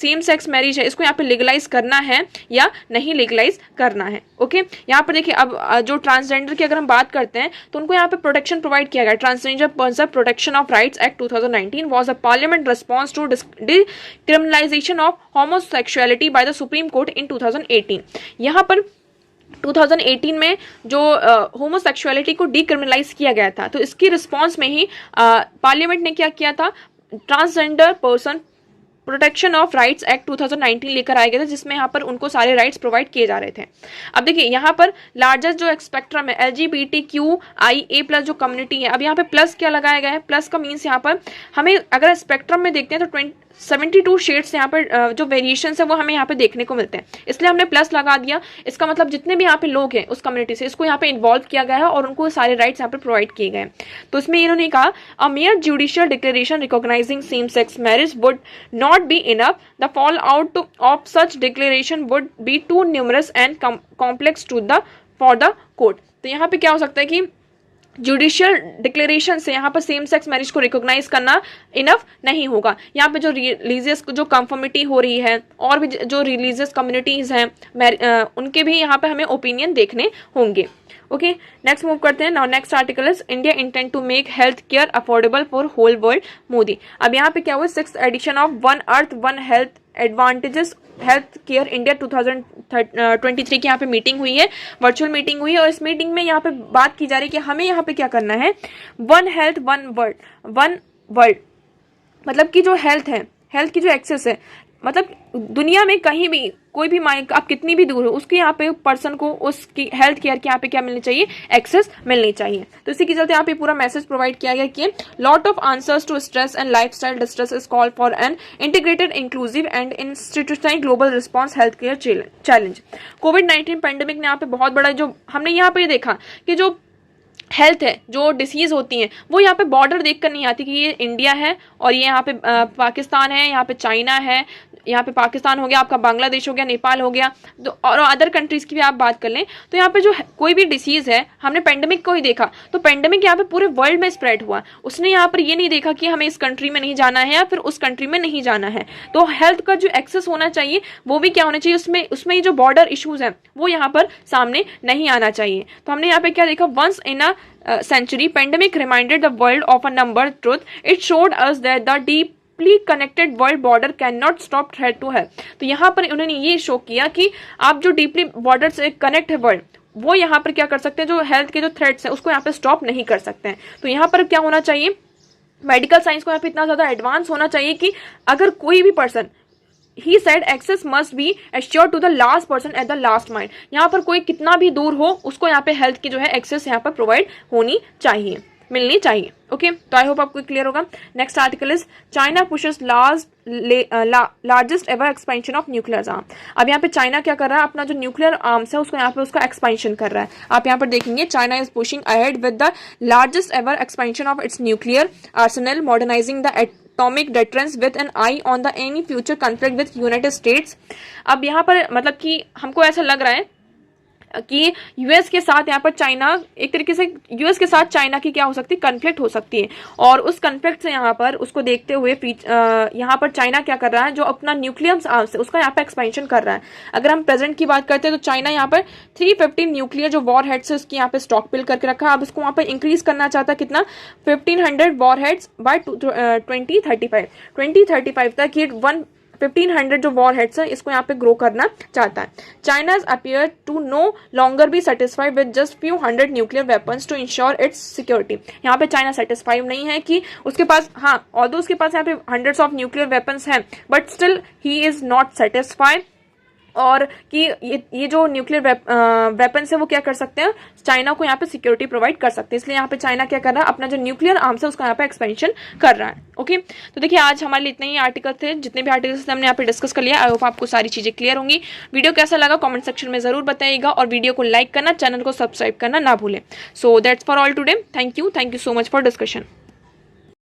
सेम सेक्स मैरिज है इसको यहाँ पे लीगलाइज करना है या नहीं लीगलाइज करना है। ओके, यहाँ पर देखिए अब जो ट्रांसजेंडर की अगर हम बात करते हैं तो उनको यहाँ पे प्रोटेक्शन प्रोवाइड किया गया। Transgender person protection of rights act 2019 was a parliament response to decriminalisation of homosexuality by the Supreme Court in 2018। यहाँ पर 2018 में जो होमोसेक्सुअलिटी को डिक्रिमिनलाइज किया गया था, तो इसकी रिस्पॉन्स में ही पार्लियामेंट ने क्या किया था, transgender person protection of rights act 2019 लेकर आया गया था, जिसमें यहाँ पर उनको सारे राइट्स प्रोवाइड किए जा रहे थे। अब देखिए यहाँ पर लार्जेस्ट जो स्पेक्ट्रम है LGBTQIA+ जो कम्युनिटी है, अब यहाँ पे प्लस क्या लगाया गया है, प्लस का मीन्स यहाँ पर हमें अगर स्पेक्ट्रम में देखते हैं तो 72 शेड्स यहाँ पर जो वेरिएशन है वो हमें यहाँ पे देखने को मिलते हैं, इसलिए हमने प्लस लगा दिया। इसका मतलब जितने भी यहाँ पे लोग हैं उस कम्युनिटी से, इसको यहाँ पे इन्वॉल्व किया गया है और उनको सारे राइट्स यहाँ पे प्रोवाइड किए गए हैं। तो इसमें इन्होंने कहा a mere judicial declaration recognising same sex marriage would not be enough, the fall out of such declaration would be too numerous and complex for the court. तो यहाँ पे क्या हो सकता है कि जुडिशियल डिक्लेरेशन से यहाँ पर सेम सेक्स मैरिज को रिकॉग्नाइज करना इनफ नहीं होगा। यहाँ पे जो रिलीजियस जो कंफर्मिटी हो रही है और भी जो रिलीजियस कम्युनिटीज़ हैं उनके भी यहाँ पे हमें ओपिनियन देखने होंगे। ओके, नेक्स्ट मूव करते हैं। Now next article is India intent to make health care affordable for whole world Modi. अब यहाँ पे क्या हुआ, 6th edition of one earth one health advantages health care India 2023 की यहाँ पे मीटिंग हुई है, वर्चुअल मीटिंग हुई है। और इस मीटिंग में यहाँ पे बात की जा रही है कि हमें यहाँ पे क्या करना है, वन हेल्थ वन वर्ल्ड मतलब कि जो हेल्थ है, हेल्थ की जो एक्सेस है, मतलब दुनिया में कहीं भी कोई भी आप कितनी भी दूर हो उसके यहाँ पे पर्सन को उसकी हेल्थ केयर के यहाँ पे क्या मिलनी चाहिए, एक्सेस मिलनी चाहिए। तो इसी के चलते यहाँ पे पूरा मैसेज प्रोवाइड किया गया कि lot of answers to stress and lifestyle distress is call for an integrated inclusive and institutional global response health care challenge. कोविड-19 पैंडेमिक ने यहाँ पे बहुत बड़ा जो हमने यहाँ पे देखा कि जो हेल्थ है, जो डिसीज़ होती हैं वो यहाँ पे बॉर्डर देख कर नहीं आती कि ये इंडिया है और ये यहाँ पे पाकिस्तान है, यहाँ पे चाइना है, यहाँ पे पाकिस्तान हो गया, आपका बांग्लादेश हो गया, नेपाल हो गया, तो और अदर कंट्रीज़ की भी आप बात कर लें तो यहाँ पे जो कोई भी डिसीज़ है, हमने पेंडेमिक को ही देखा तो पेंडेमिक यहाँ पे पूरे वर्ल्ड में स्प्रेड हुआ। उसने यहाँ पर ये नहीं देखा कि हमें इस कंट्री में नहीं जाना है या फिर उस कंट्री में नहीं जाना है। तो हेल्थ का जो एक्सेस होना चाहिए वो भी क्या होना चाहिए, उसमें जो बॉर्डर इशूज़ हैं वो यहाँ पर सामने नहीं आना चाहिए। तो हमने यहाँ पे क्या देखा, once in a century pandemic reminded the world of a number truth. It showed us that the deeply connected world border cannot stop threat to health. तो यहाँ पर उन्होंने ये शो किया कि आप जो डीपली बॉर्डर से कनेक्ट है वर्ल्ड, वो यहाँ पर क्या कर सकते हैं, जो हेल्थ के जो थ्रेट्स हैं उसको यहाँ पे स्टॉप नहीं कर सकते हैं। तो यहाँ पर क्या होना चाहिए, मेडिकल साइंस को यहाँ पे इतना ज़्यादा एडवांस होना चाहिए कि अगर कोई भी person, he said access must be assured to the last person at the last mile, यहाँ पर कोई कितना भी दूर हो उसको यहाँ पे हेल्थ की जो है एक्सेस यहाँ पर प्रोवाइड होनी चाहिए, मिलनी चाहिए। ओके, तो आई होप आपको क्लियर होगा। Next article is China pushes largest ever expansion of nuclear arm. अब यहाँ पे चाइना क्या कर रहा है, अपना जो न्यूक्लियर आर्म्स है उसको यहाँ पे उसका एक्सपेंशन कर रहा है। आप यहाँ पर देखेंगे China is pushing ahead with the largest ever expansion of its nuclear Arsenal, modernising the atomic deterrence with an eye on the any future conflict with United States। अब यहाँ पर मतलब कि हमको ऐसा लग रहा है कि यूएस के साथ यहाँ पर चाइना, एक तरीके से यूएस के साथ चाइना की क्या हो सकती है, कन्फ्लिक्ट हो सकती है। और उस कन्फ्लिक्ट से यहाँ पर उसको देखते हुए यहाँ पर चाइना क्या कर रहा है, जो अपना न्यूक्लियर आर्म्स है उसका यहाँ पर एक्सपेंशन कर रहा है। अगर हम प्रेजेंट की बात करते हैं तो चाइना यहाँ पर 350 न्यूक्लियर जो वॉर हेड्स है उसकी यहाँ पे स्टॉक बिल्ड करके रखा है। अब इसको वहाँ पर इंक्रीज करना चाहता है कितना, 1500 वॉर हेड्स बाय 2035 तक ये 1500 जो वॉर हेड्स है इसको यहाँ पे ग्रो करना चाहता है। China appear to no longer be satisfied with just few hundred nuclear weapons to ensure its security. यहाँ पे चाइना सेटिस्फाइड नहीं है कि उसके पास, हाँ ऑल्दो उसके पास यहाँ पे हंड्रेड्स ऑफ न्यूक्लियर वेपन्स हैं, but still he is not satisfied. और कि ये जो न्यूक्लियर वेपन्स है वो क्या कर सकते हैं, चाइना को यहाँ पे सिक्योरिटी प्रोवाइड कर सकते हैं। इसलिए यहाँ पे चाइना क्या कर रहा है, अपना जो न्यूक्लियर आर्म्स है उसका यहाँ पे एक्सपेंशन कर रहा है। ओके, तो देखिए आज हमारे लिए इतने ही आर्टिकल थे, जितने भी आर्टिकल्स थे हमने यहाँ पे डिस्कस कर लिया। आई होप आपको सारी चीजें क्लियर होंगी। वीडियो कैसा लगा कमेंट सेक्शन में जरूर बताइएगा और वीडियो को लाइक करना, चैनल को सब्सक्राइब करना ना भूलें। So that's for all today. Thank you so much for discussion.